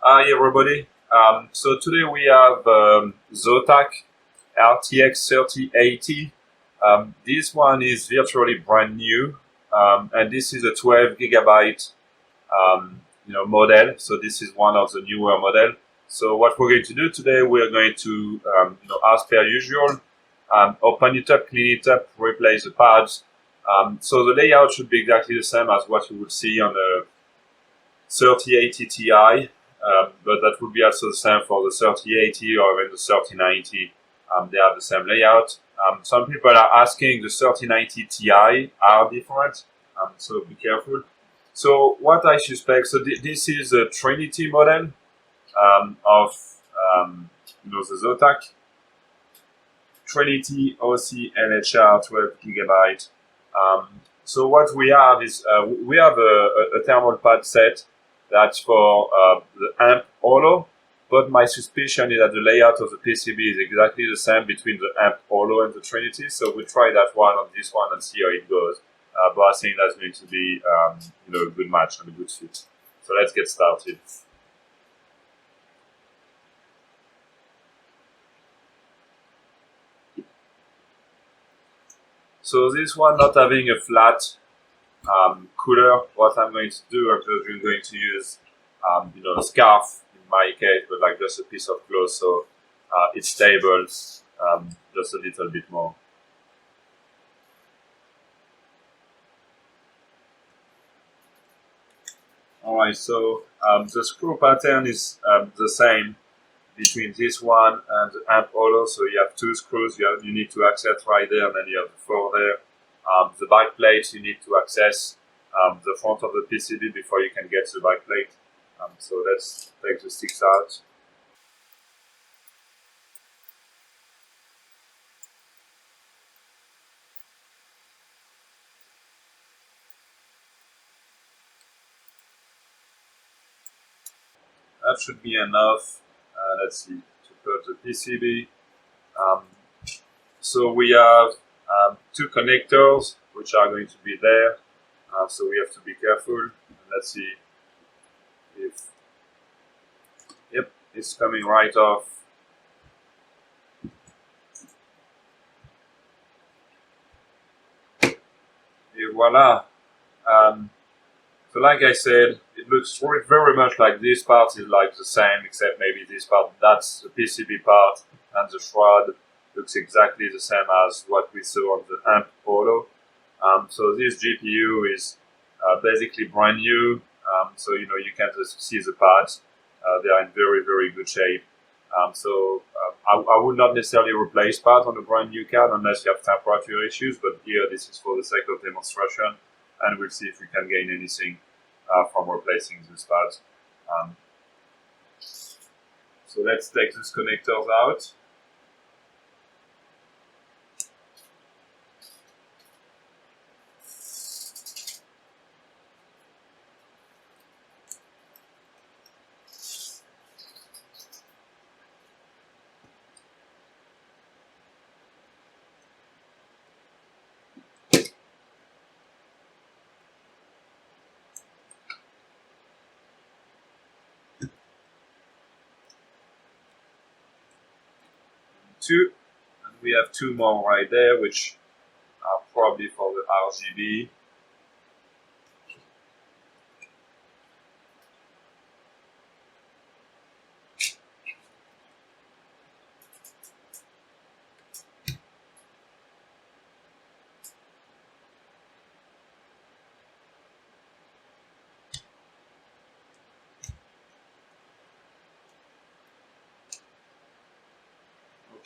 Hi everybody. So today we have ZOTAC RTX 3080. This one is virtually brand new, and this is a 12 gigabyte model. So this is one of the newer model. So what we're going to do today, we're going to as per usual, open it up, clean it up, replace the pads. So the layout should be exactly the same as what you would see on a 3080 Ti. But that would be also the same for the 3080 or even the 3090. They have the same layout. Some people are asking the 3090 Ti are different, so be careful. So what I suspect, so this is a Trinity model of the ZOTAC Trinity OC LHR 12 gigabyte. So what we have is we have a thermal pad set that's for the Amp Holo, but my suspicion is that the layout of the PCB is exactly the same between the Amp Holo and the Trinity. So we'll try that one on this one and see how it goes. But I think that's going to be a good match and a good fit. So let's get started. So this one not having a flat cooler, what I'm going to do, I'm just going to use a scarf in my case, but like just a piece of cloth, so it's stable just a little bit more. Alright, so the screw pattern is the same between this one and the Amp Holo. So you have two screws you need to access right there, and then you have the four there. The back plate you need to access the front of the PCB before you can get to the back plate. So let's take the sticks out. That should be enough. Let's see, to put the PCB. So we have two connectors which are going to be there. So we have to be careful. And let's see if, yep, it's coming right off. Et voila. So like I said, it looks very much like this part is like the same, except maybe this part, that's the PCB part, and the shroud looks exactly the same as what we saw on the Amp Holo. So this GPU is basically brand new. So you can just see the parts. They are in very good shape. I would not necessarily replace parts on a brand new card unless you have temperature issues, but here this is for the sake of demonstration, and we'll see if we can gain anything from replacing these pads. So let's take these connectors out. Two, and we have two more right there, which are probably for the RGB.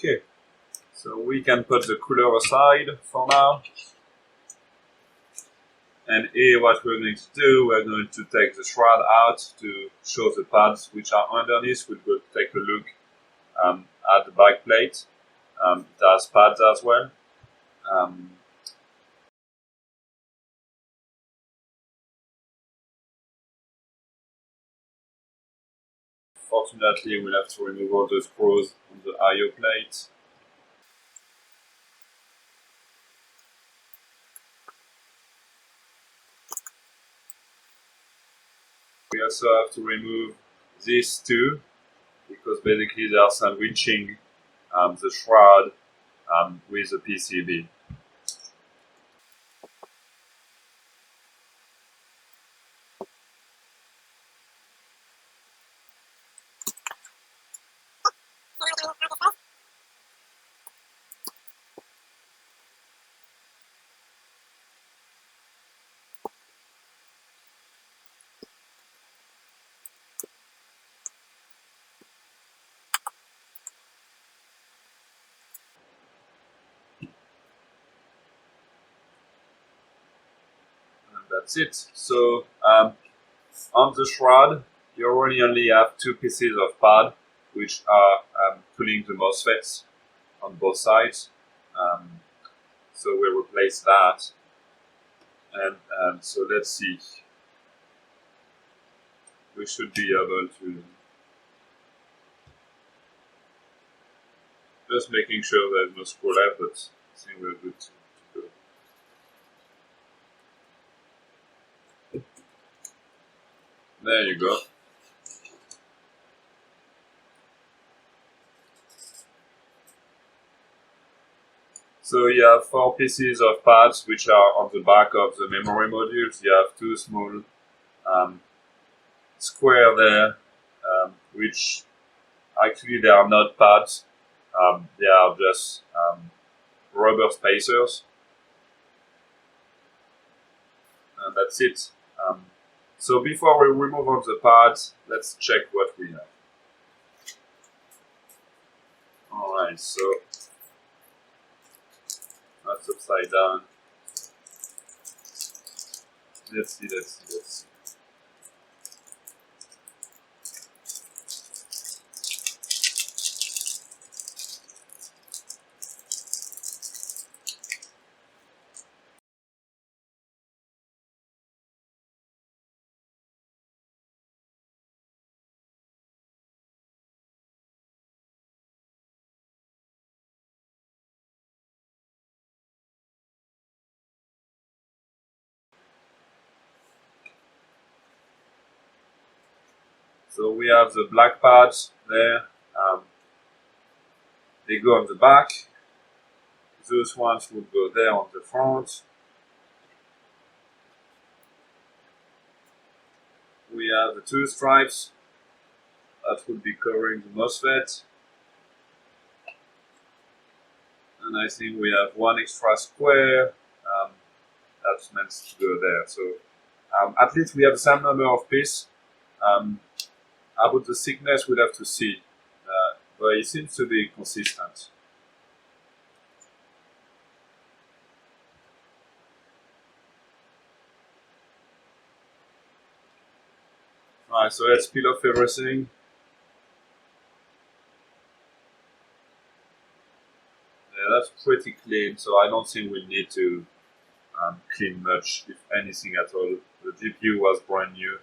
Okay, so we can put the cooler aside for now. And here what we're going to do, we're going to take the shroud out to show the pads which are underneath. We'll go take a look at the back plate. It has pads as well. Fortunately, we'll have to remove all the screws on the I/O plate. We also have to remove these two because basically they are sandwiching the shroud with the PCB. And that's it. So on the shroud, you already only have two pieces of pad, which are cooling the MOSFETs on both sides. So we'll replace that. And so let's see. We should be able to just making sure there's no scroll left, but I think we're good to go. There you go. So you have four pieces of pads which are on the back of the memory modules. You have two small square there, which actually they are not pads. They are just rubber spacers. And that's it. So before we remove all the pads, let's check what we have. Alright, so that's upside down. Let's see. So we have the black pads there. They go on the back. Those ones will go there on the front. We have the two stripes that will be covering the MOSFET. And I think we have one extra square that's meant to go there. So at least we have the same number of pieces. About the thickness, we'll have to see, but it seems to be consistent. Alright, so let's peel off everything. Yeah, that's pretty clean, so I don't think we need to clean much, if anything at all. The GPU was brand new.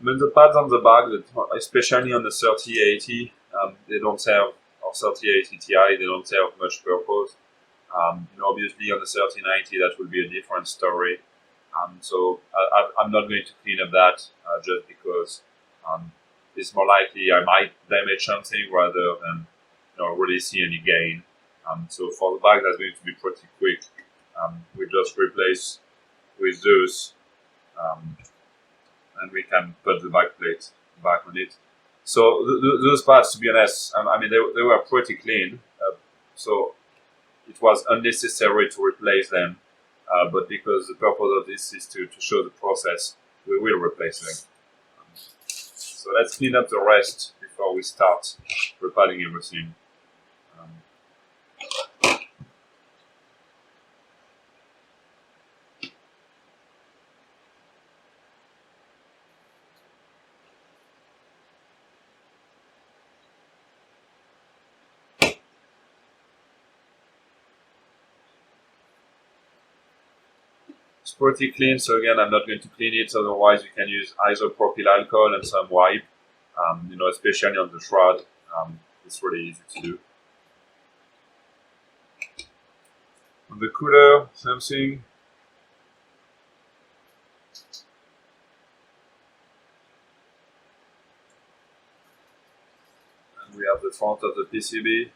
I mean, the pads on the back, especially on the 3080, they don't have, or 3080 Ti, they don't have much purpose. Obviously on the 3090 that will be a different story. So I'm not going to clean up that just because it's more likely I might damage something rather than really see any gain. So for the back, that's going to be pretty quick. We just replace with those, and we can put the back plate back on it. So those parts, to be honest, I mean they were pretty clean. So it was unnecessary to replace them, but because the purpose of this is to show the process, we will replace them. So let's clean up the rest before we start repadding everything. It's pretty clean, so again, I'm not going to clean it, otherwise you can use isopropyl alcohol and some wipe, especially on the shroud. It's really easy to do. On the cooler, something. And we have the front of the PCB.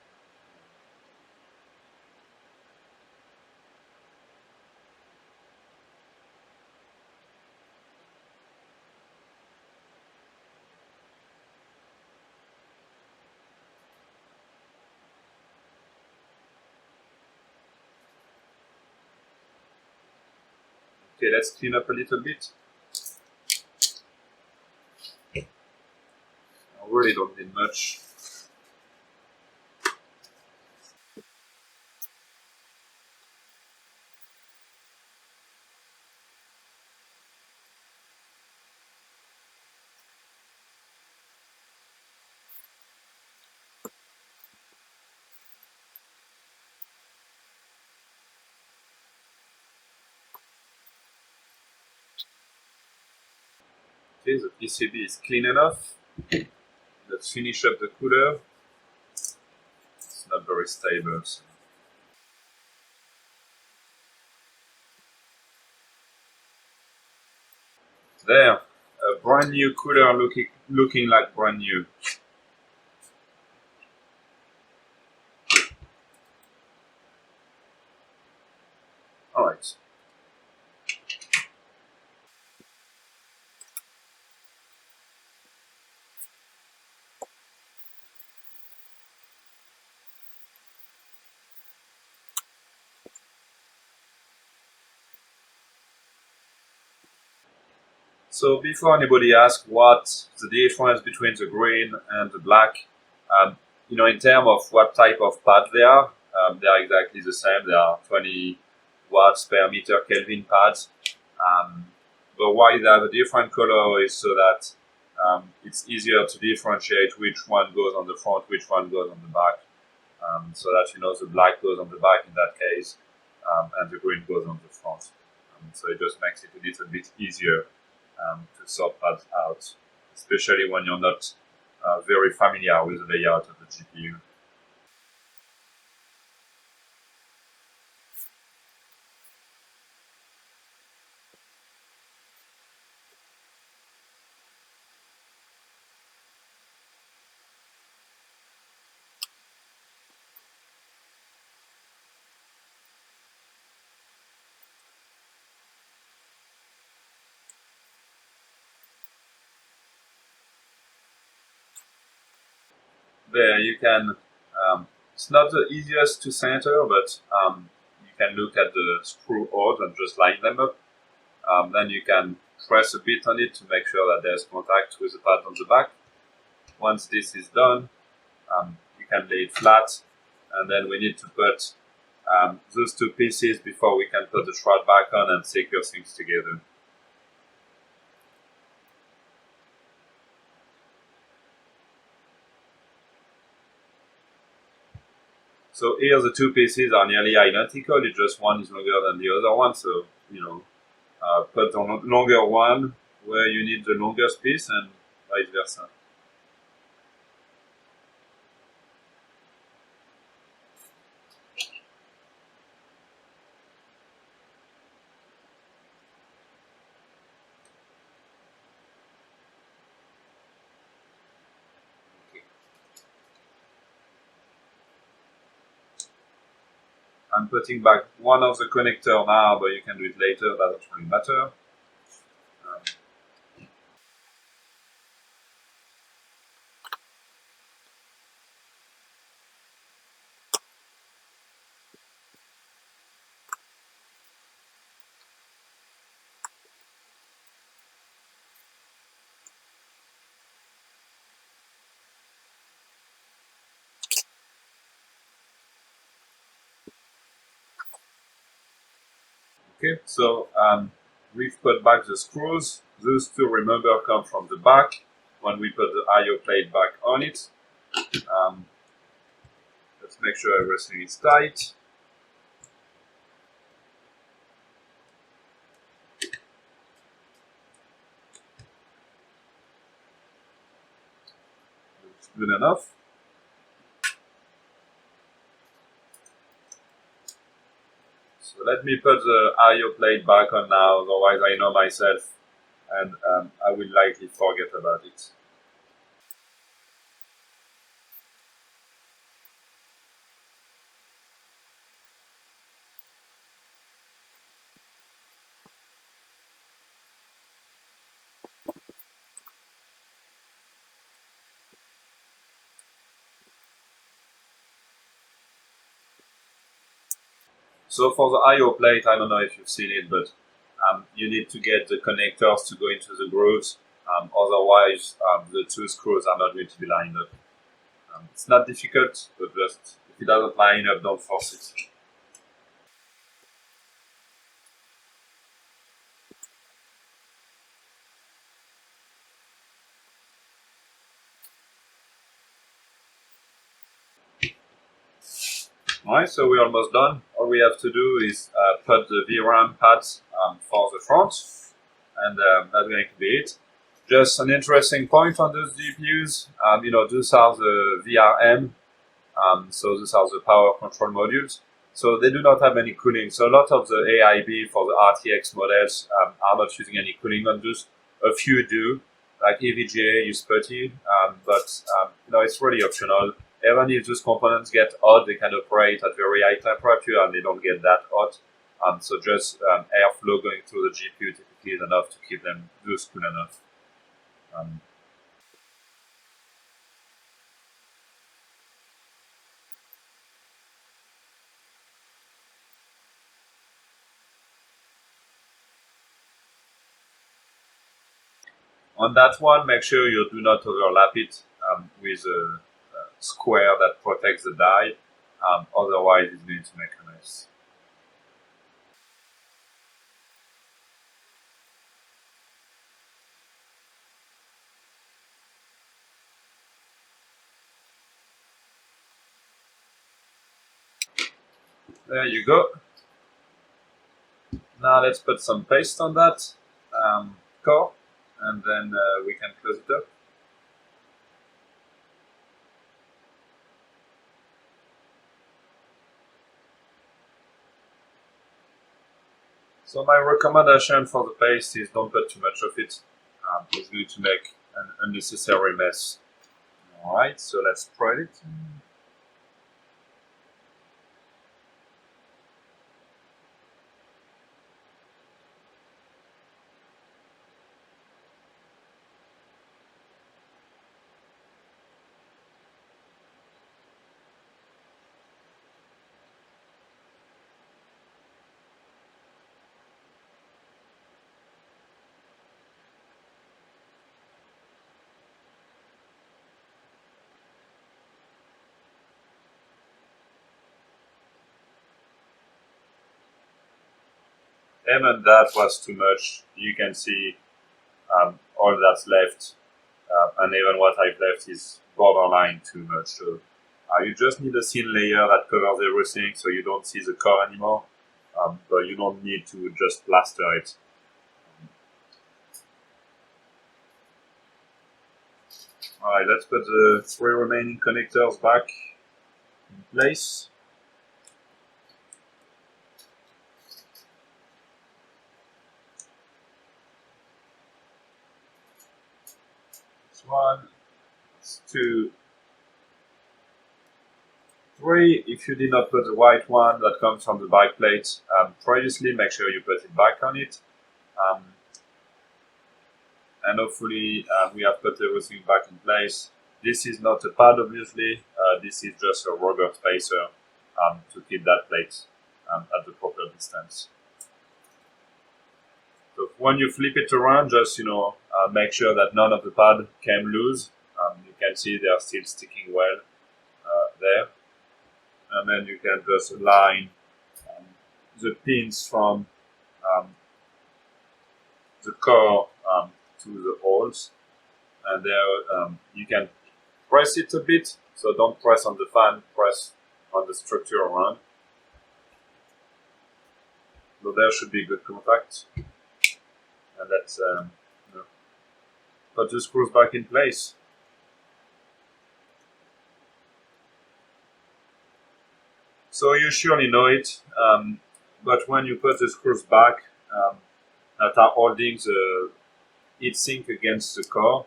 Okay, let's clean up a little bit. I really don't need much. Okay, the PCB is clean enough. Let's finish up the cooler. It's not very stable. So. There, a brand new cooler looking like brand new. Alright. So before anybody asks what's the difference between the green and the black, in terms of what type of pad they are exactly the same. They are 20 watts per meter Kelvin pads. But why they have a different color is so that it's easier to differentiate which one goes on the front, which one goes on the back. So that the black goes on the back in that case, and the green goes on the front. So it just makes it a little bit easier to sort pads out, especially when you're not very familiar with the layout of the GPU. There you can, it's not the easiest to center, but you can look at the screw holes and just line them up. Then you can press a bit on it to make sure that there's contact with the pad on the back. Once this is done, you can lay it flat, and then we need to put those two pieces before we can put the shroud back on and secure things together. So here the two pieces are nearly identical, it's just one is longer than the other one, so put the longer one where you need the longest piece and vice versa. I'm putting back one of the connector now, but you can do it later, that doesn't really matter. Okay, so we've put back the screws. Those two, remember, come from the back when we put the I/O plate back on it. Let's make sure everything is tight. It's good enough. let me put the I/O plate back on now, otherwise I know myself and I will likely forget about it. So for the I/O plate, I don't know if you've seen it, but you need to get the connectors to go into the grooves. Otherwise, the two screws are not going to be lined up. It's not difficult, but just if it doesn't line up, don't force it. Alright, so we're almost done. All we have to do is put the VRAM pads for the front, and that's going to be it. Just an interesting point on those GPUs, those are the VRM, so these are the power control modules. So they do not have any cooling. So a lot of the AIB for the RTX models are not using any cooling on those. A few do, like EVGA use putty, but it's really optional. Even if those components get hot, they can operate at very high temperature and they don't get that hot. So just airflow going through the GPU typically is enough to keep them those cool enough. On that one, make sure you do not overlap it with a square that protects the die. Otherwise, it's going to make a mess. There you go. Now let's put some paste on that core, and then we can close it up. So my recommendation for the paste is don't put too much of it. It's going to make an unnecessary mess. Alright, so let's spread it. And that was too much. You can see all that's left, and even what I've left is borderline too much. So you just need a thin layer that covers everything so you don't see the core anymore, but you don't need to just plaster it. Alright, let's put the 3 remaining connectors back in place. It's 1, it's 2, 3. If you did not put the white one that comes from the back plate previously, make sure you put it back on it. And hopefully we have put everything back in place. This is not a pad, obviously. This is just a rubber spacer to keep that plate at the proper distance. So when you flip it around, just make sure that none of the pad came loose. You can see they are still sticking well there. And then you can just align the pins from the core to the holes, and there you can press it a bit, so don't press on the fan, press on the structure around. So there should be good contact, and let's put the screws back in place. So you surely know it. but when you put the screws back that are holding the heatsink against the core,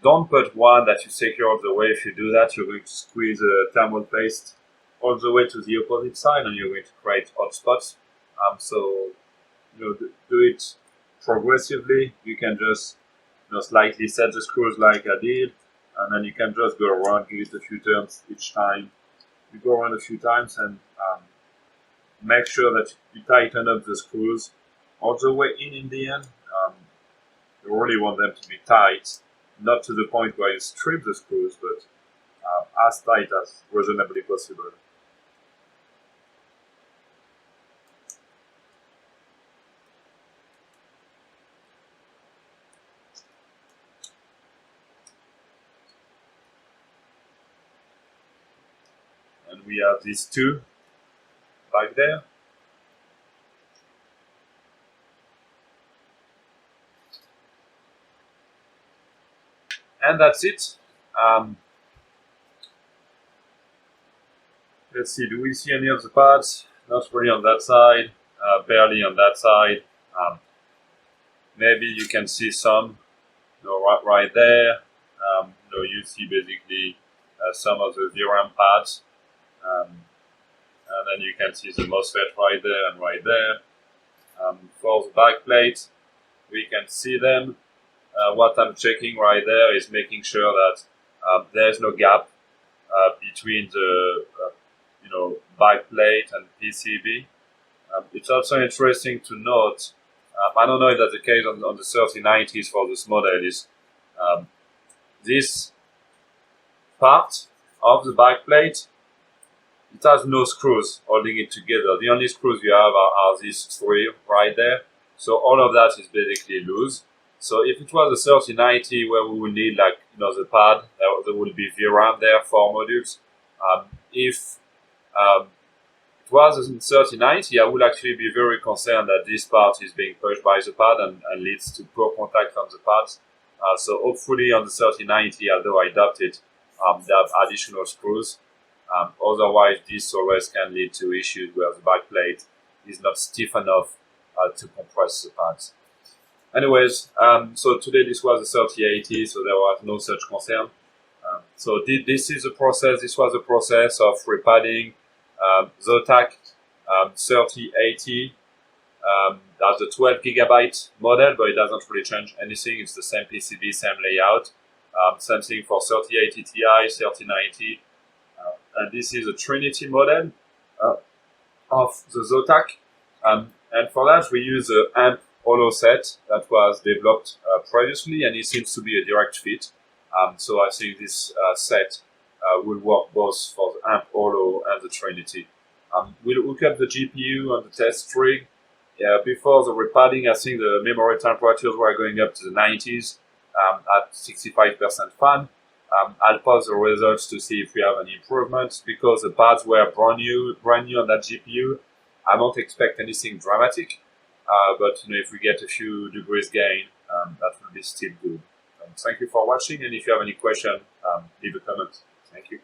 don't put one that you secure all the way. If you do that, you're going to squeeze the thermal paste all the way to the opposite side, and you're going to create hot spots. So do it progressively. You can just slightly set the screws like I did, and then you can just go around, give it a few turns each time. You go around a few times and make sure that you tighten up the screws all the way in the end. You really want them to be tight, not to the point where you strip the screws, but as tight as reasonably possible. And we have these two back there. And that's it. Let's see, do we see any of the pads? Not really on that side, barely on that side. Maybe you can see some, right there. You see basically some of the VRAM pads. And then you can see the MOSFET right there and right there. For the back plate, we can see them. What I'm checking right there is making sure that there's no gap between the back plate and PCB. It's also interesting to note, I don't know if that's the case on the 3090s for this model, is this part of the back plate, it has no screws holding it together. The only screws you have are these three right there. So all of that is basically loose. So if it was a 3090 where we would need the pad, there would be VRAM there, 4 modules. If it was in 3090, I would actually be very concerned that this part is being pushed by the pad and leads to poor contact on the pads. So hopefully on the 3090, although I doubt it, they have additional screws. Otherwise, this always can lead to issues where the back plate is not stiff enough to compress the pads. Anyways, so today this was a 3080, so there was no such concern. So this is the process. This was the process of repadding ZOTAC 3080. That's a 12 gigabyte model, but it doesn't really change anything. It's the same PCB, same layout. Same thing for 3080 Ti, 3090. And this is a Trinity model of the ZOTAC. And for that, we use the Amp Holo set that was developed previously, and it seems to be a direct fit. So I think this set will work both for the Amp Holo and the Trinity. We'll hook up the GPU on the test rig. Before the repadding, I think the memory temperatures were going up to the 90s at 65% fan. I'll pause the results to see if we have any improvements. Because the pads were brand new on that GPU, I don't expect anything dramatic. But if we get a few degrees gain, that will be still good. Thank you for watching, and if you have any question, leave a comment. Thank you.